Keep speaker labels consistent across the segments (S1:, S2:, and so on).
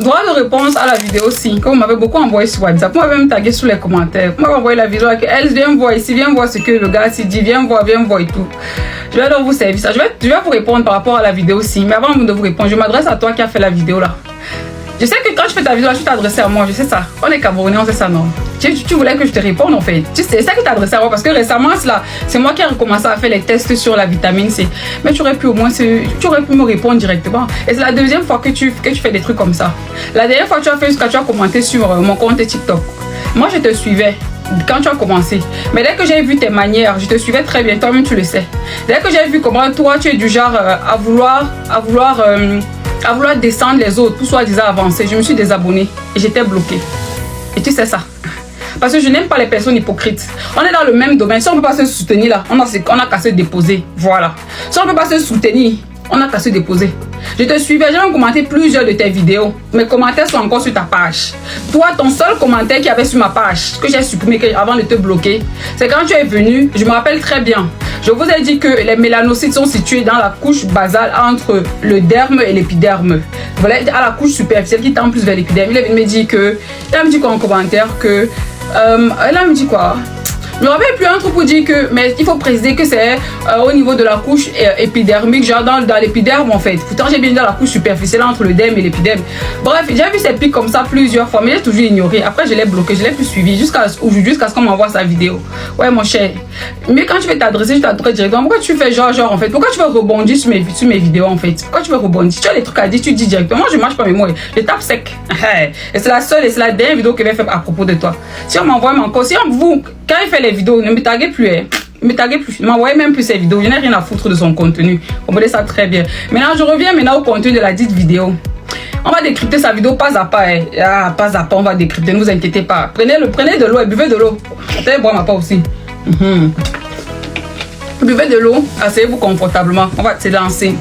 S1: droit de réponse à la vidéo aussi, comme vous m'avez beaucoup envoyé sur WhatsApp, vous m'avez même tagué sous les commentaires, vous m'avez envoyé la vidéo avec elle, viens voir ici, viens voir ce que le gars s'y dit, viens voir et tout. Je vais donc vous servir ça. Je vais vous répondre par rapport à la vidéo aussi, mais avant de vous répondre, je m'adresse à toi qui a fait la vidéo là. Je sais que quand je fais ta vidéo, là, je t'adressais à moi, je sais ça. On est Camerounais, on sait ça, non? Tu voulais que je te réponde en fait. Tu sais ça que t'adressais à moi parce que récemment, c'est moi qui ai recommencé à faire les tests sur la vitamine C. Mais tu aurais pu au moins me répondre directement. Et c'est la deuxième fois que tu fais des trucs comme ça. La dernière fois, tu as commenté sur mon compte TikTok. Moi, je te suivais quand tu as commencé. Mais dès que j'ai vu tes manières, je te suivais très bien. Toi-même, tu le sais. Dès que j'ai vu comment toi, tu es du genre à vouloir descendre les autres pour soi-disant avancer, je me suis désabonnée et j'étais bloquée. Et tu sais ça. Parce que je n'aime pas les personnes hypocrites. On est dans le même domaine. Si on ne peut pas se soutenir là, on a qu'à se déposer. Voilà. Si on ne peut pas se soutenir, on n'a qu'à se déposer. Je te suivais, j'ai même commenté plusieurs de tes vidéos. Mes commentaires sont encore sur ta page. Toi, ton seul commentaire qu'il y avait sur ma page, que j'ai supprimé avant de te bloquer, c'est quand tu es venu, je me rappelle très bien. Je vous ai dit que les mélanocytes sont situés dans la couche basale entre le derme et l'épiderme. Voilà, à la couche superficielle qui tend plus vers l'épiderme. Il est venu me dire que, il a me dit quoi en commentaire que, elle a me dit quoi? Je me rappelle plus un truc pour dire que, mais il faut préciser que c'est au niveau de la couche épidermique, genre dans l'épiderme en fait. Pourtant j'ai bien dit dans la couche superficielle entre le derme et l'épiderme. Bref, j'ai vu ces pics comme ça plusieurs fois, mais j'ai toujours ignoré. Après je l'ai bloqué, je l'ai plus suivi jusqu'à ce qu'on m'envoie sa vidéo. Ouais mon cher, mais quand tu veux t'adresser, je t'adresse directement. Pourquoi tu fais genre en fait? Pourquoi tu veux rebondir sur mes vidéos en fait? Pourquoi tu veux rebondir? Tu as des trucs à dire, tu dis directement. Moi je marche pas mes mots, je tape sec. Et c'est la seule et c'est la dernière vidéo que je vais faire à propos de toi. Si on m'envoie encore, si on vous, quand il fait les vidéos, ne me taguez plus, hein. Ne me taguez plus, ne m'envoyez même plus ces vidéos, je n'ai rien à foutre de son contenu. On me dit ça très bien. Maintenant, je reviens au contenu de la dite vidéo. On va décrypter sa vidéo pas à pas, hein. Ah, pas à pas, on va décrypter, ne vous inquiétez pas. Prenez de l'eau et buvez de l'eau. Attendez, boire ma part aussi. Buvez de l'eau, asseyez-vous confortablement, on va se lancer.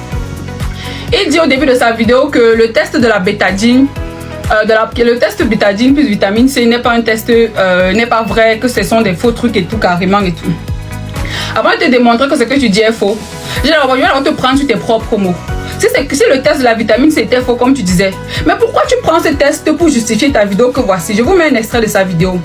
S1: Il dit au début de sa vidéo que le test de la bétadine, le test bétadine plus vitamine C n'est pas un test, n'est pas vrai, que ce sont des faux trucs et tout, carrément et tout. Avant de te démontrer que ce que tu dis est faux, je vais te prendre sur tes propres mots. Si le test de la vitamine C était faux comme tu disais, mais pourquoi tu prends ce test pour justifier ta vidéo que voici? Je vous mets un extrait de sa vidéo.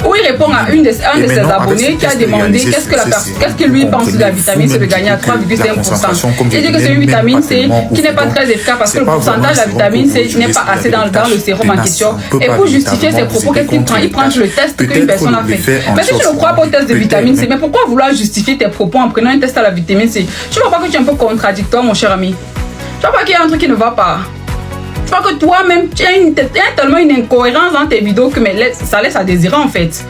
S1: Où il répond à un de ses abonnés qui a demandé qu'est-ce que lui pense de la vitamine C de gagner à 3,5%. Il dit que c'est une vitamine C qui n'est pas très efficace parce que le pourcentage de la vitamine C n'est pas assez dans le sérum en question. Et pour justifier ses propos, qu'est-ce qu'il prend? Il prend le test qu'une personne a fait. Mais si tu ne crois pas au test de vitamine C, mais pourquoi vouloir justifier tes propos en prenant un test à la vitamine C? Tu ne vois pas que tu es un peu contradictoire, mon cher ami? Tu vois pas qu'il y a un truc qui ne va pas? Tu vois que toi-même, tu as tellement une incohérence dans tes vidéos que ça laisse à désirer en fait.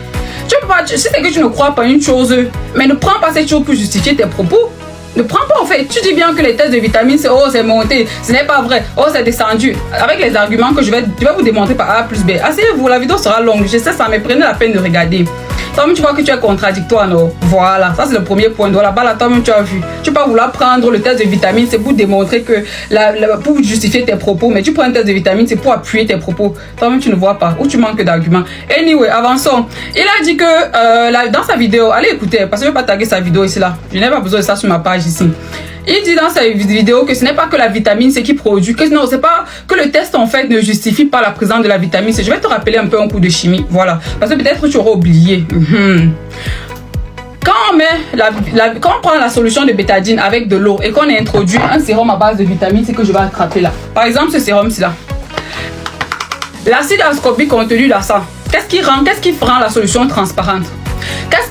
S1: Tu peux pas, si c'est que tu ne crois pas une chose, mais ne prends pas cette chose pour justifier tes propos. Ne prends pas en fait. Tu dis bien que les tests de vitamine C, oh c'est monté, ce n'est pas vrai, oh c'est descendu. Avec les arguments que je vais vous démontrer par A plus B. Asseyez-vous, la vidéo sera longue, je sais ça, mais prenez la peine de regarder. Toi-même, tu vois que tu es contradictoire, non? Voilà, ça c'est le premier point. Donc là-bas, toi-même, tu as vu. Tu peux pas vouloir prendre le test de vitamine, c'est pour démontrer que, pour justifier tes propos, mais tu prends un test de vitamine, c'est pour appuyer tes propos. Toi-même, tu ne vois pas, ou tu manques d'arguments. Anyway, avançons. Il a dit que, dans sa vidéo, allez écouter, parce que je ne vais pas taguer sa vidéo ici, là. Je n'ai pas besoin de ça sur ma page ici. Il dit dans sa vidéo que ce n'est pas que la vitamine C qui produit, que non, c'est pas que le test en fait ne justifie pas la présence de la vitamine C. Je vais te rappeler un peu un coup de chimie, voilà, parce que peut-être tu auras oublié. Quand on prend la solution de bétadine avec de l'eau et qu'on introduit un sérum à base de vitamine C que je vais attraper là, par exemple ce sérum-ci là, l'acide ascorbique contenu dans ça, qu'est-ce qui rend la solution transparente?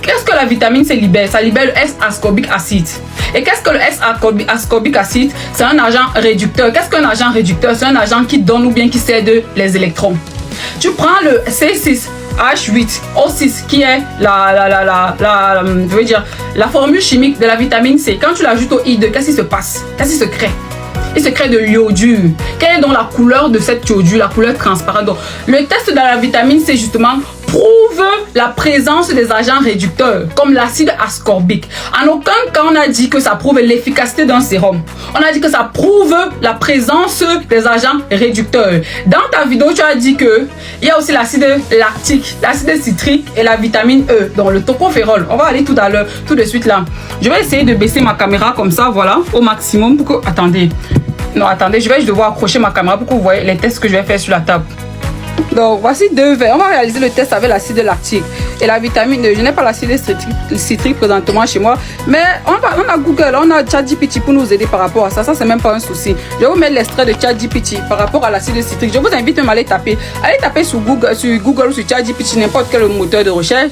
S1: Qu'est-ce que la vitamine C libère? Ça libère le S-ascorbic acide. Et qu'est-ce que le S-ascorbic acide? C'est un agent réducteur. Qu'est-ce qu'un agent réducteur? C'est un agent qui donne ou bien qui cède les électrons. Tu prends le C6H8O6 qui est la formule chimique de la vitamine C. Quand tu l'ajoutes au I2, qu'est-ce qui se passe? Qu'est-ce qui se crée? Il se crée de l'iodure. Quelle est donc la couleur de cette iodure, la couleur transparente? Donc, le test de la vitamine C, justement, prouve la présence des agents réducteurs, comme l'acide ascorbique. En aucun cas, on a dit que ça prouve l'efficacité d'un sérum. On a dit que ça prouve la présence des agents réducteurs. Dans ta vidéo, tu as dit que il y a aussi l'acide lactique, l'acide citrique et la vitamine E, donc le tocopherol. On va aller tout de suite là. Je vais essayer de baisser ma caméra comme ça, voilà, au maximum pour que... Attendez. Non, attendez, je vais devoir accrocher ma caméra pour que vous voyez les tests que je vais faire sur la table. Donc, voici 2 verres. On va réaliser le test avec l'acide lactique et la vitamine E. Je n'ai pas l'acide citrique présentement chez moi, mais on a Google, on a ChatGPT pour nous aider par rapport à ça. Ça, c'est même pas un souci. Je vais vous mettre l'extrait de ChatGPT par rapport à l'acide citrique. Je vous invite même à aller taper. Allez taper sur Google ou sur ChatGPT, n'importe quel moteur de recherche.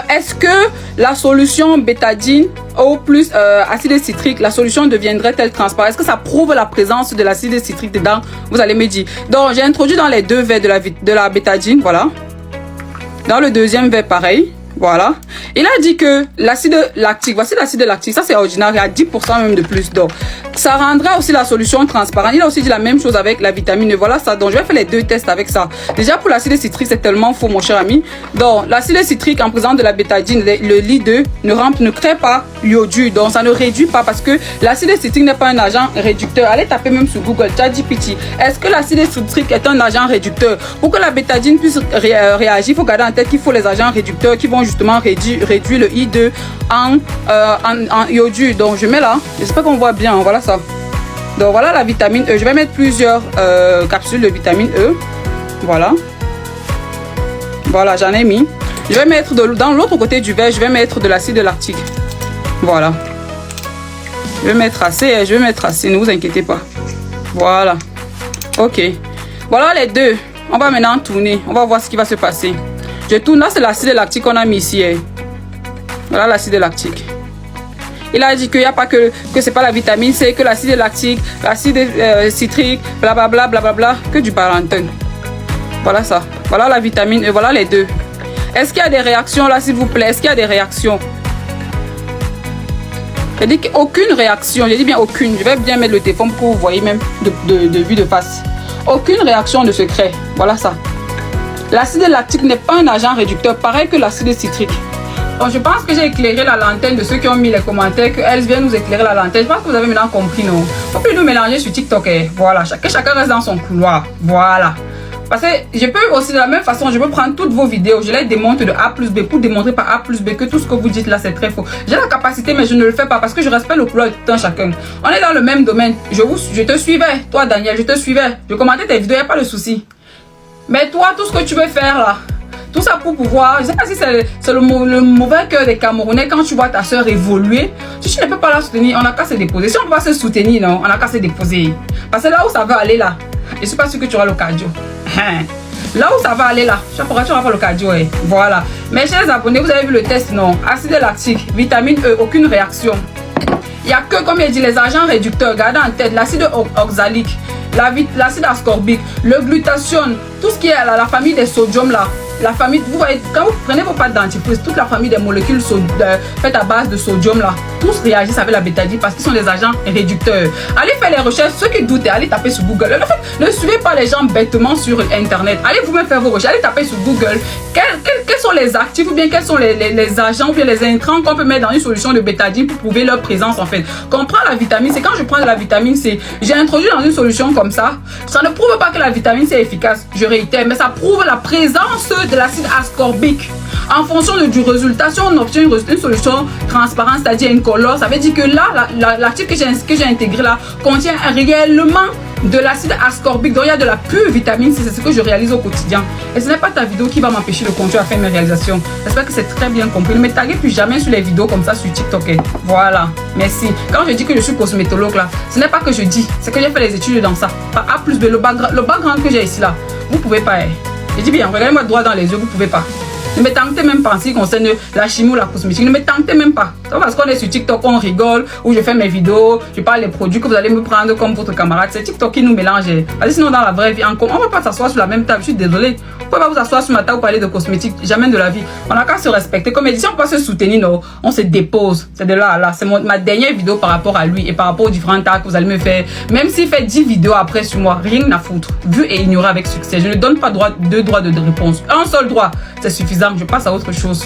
S1: Est-ce que la solution bétadine au plus acide citrique, la solution deviendrait-elle transparente? Est-ce que ça prouve la présence de l'acide citrique dedans? Vous allez me dire. Donc, j'ai introduit dans les 2 verres de la bétadine, voilà. Dans le deuxième verre, pareil. Voilà. Il a dit que l'acide lactique, voici l'acide lactique, ça c'est ordinaire, il y a 10% même de plus. Donc, ça rendra aussi la solution transparente. Il a aussi dit la même chose avec la vitamine E. Voilà ça. Donc, je vais faire les 2 tests avec ça. Déjà, pour l'acide citrique, c'est tellement faux, mon cher ami. Donc, l'acide citrique en présence de la bétadine, le Li2, ne crée pas l'iodure. Donc, ça ne réduit pas parce que l'acide citrique n'est pas un agent réducteur. Allez taper même sur Google, ChatGPT. Est-ce que l'acide citrique est un agent réducteur? Pour que la bétadine puisse réagir, il faut garder en tête qu'il faut les agents réducteurs qui vont justement réduire le I2 en iodure. Donc je mets là, j'espère qu'on voit bien, voilà ça. Donc voilà la vitamine E, je vais mettre plusieurs capsules de vitamine E. Voilà, j'en ai mis. Je vais mettre dans l'autre côté du verre, je vais mettre de l'acide lactique. Voilà, je vais mettre assez, ne vous inquiétez pas. Voilà, ok, voilà les 2. On va maintenant tourner, on va voir ce qui va se passer. Je tourne, là c'est l'acide lactique qu'on a mis ici. Voilà l'acide lactique. Il a dit qu'il n'y a pas que c'est pas la vitamine C, que l'acide lactique, l'acide citrique, blablabla, blablabla, que du balancin. Voilà ça. Voilà la vitamine E, voilà les 2. Est-ce qu'il y a des réactions là, s'il vous plaît? Est-ce qu'il y a des réactions? J'ai dit qu'aucune réaction, j'ai dit bien aucune. Je vais bien mettre le téléphone pour que vous voyez même de vue de face. Aucune réaction ne se crée. Voilà ça. L'acide lactique n'est pas un agent réducteur, pareil que l'acide citrique. Donc, je pense que j'ai éclairé la lanterne de ceux qui ont mis les commentaires, qu'elles viennent nous éclairer la lanterne. Je pense que vous avez maintenant compris, non? Faut plus nous mélanger sur TikTok. Voilà, chacun reste dans son couloir. Voilà. Parce que je peux aussi de la même façon, je peux prendre toutes vos vidéos, je les démonte de A plus B pour démontrer par A plus B que tout ce que vous dites là c'est très faux. J'ai la capacité mais je ne le fais pas parce que je respecte le couloir de tout un chacun. On est dans le même domaine. Je te suivais, toi Daniel, je te suivais. Je commentais tes vidéos, il n'y a pas de souci. Mais toi, tout ce que tu veux faire là, tout ça pour pouvoir, je sais pas si c'est le mauvais cœur des Camerounais quand tu vois ta soeur évoluer, si tu ne peux pas la soutenir, on n'a qu'à se déposer. Si on ne peut pas se soutenir, non, on n'a qu'à se déposer. Parce que là où ça va aller là, je ne suis pas sûr que tu auras le cardio. Là où ça va aller là, je sais pas pourquoi tu n'auras pas le cardio. Voilà. Mes chers abonnés, vous avez vu le test, non? Acide lactique, vitamine E, aucune réaction. Il n'y a que, comme il dit, les agents réducteurs. Gardez en tête l'acide oxalique, l'acide ascorbique, le glutathione, tout ce qui est la famille des sodium là. La famille, vous voyez, quand vous prenez vos pâtes dentifrice, toute la famille des molécules faites à base de sodium là, tous réagissent avec la bétadine parce qu'ils sont des agents réducteurs. Allez faire les recherches, ceux qui doutent, allez taper sur Google. En fait, ne suivez pas les gens bêtement sur Internet. Allez vous-même faire vos recherches, allez taper sur Google. Quels sont les actifs ou bien quels sont les agents ou bien les intrants qu'on peut mettre dans une solution de bétadine pour prouver leur présence en fait. Quand on prend la vitamine C, quand je prends de la vitamine C, j'ai introduit dans une solution comme ça ne prouve pas que la vitamine C est efficace, je réitère, mais ça prouve la présence de l'acide ascorbique. En fonction du résultat, si on obtient une solution transparente, c'est-à-dire incolore, ça veut dire que là, l'actif que j'ai intégré là contient réellement de l'acide ascorbique. Donc il y a de la pure vitamine C, c'est ce que je réalise au quotidien. Et ce n'est pas ta vidéo qui va m'empêcher de continuer à faire mes réalisations. J'espère que c'est très bien compris. Ne me taguez plus jamais sur les vidéos comme ça sur TikTok. Voilà, merci. Quand je dis que je suis cosmétologue là, ce n'est pas que je dis, c'est que j'ai fait les études dans ça. Par A plus B, le background que j'ai ici là, vous pouvez pas. Je dis bien, regardez-moi droit dans les yeux, vous pouvez pas. Ne me tentez même pas en ce qui concerne la chimie ou la cosmétique. Ne me tentez même pas. Parce qu'on est sur TikTok, on rigole, où je fais mes vidéos, je parle des produits que vous allez me prendre comme votre camarade. C'est TikTok qui nous mélange. Parce que sinon, dans la vraie vie, on ne va pas s'asseoir sur la même table. Je suis désolée. Vous ne pouvez pas vous asseoir sur ma table pour parler de cosmétique. Jamais de la vie. On n'a qu'à se respecter. Comme édition, on peut se soutenir. Non, on se dépose. C'est de là à là. C'est ma dernière vidéo par rapport à lui et par rapport aux différents tas que vous allez me faire. Même s'il fait 10 vidéos après sur moi, rien à foutre. Vu et ignoré avec succès. Je ne donne pas deux droits de réponse. Un seul droit, c'est suffisant. Je passe à autre chose.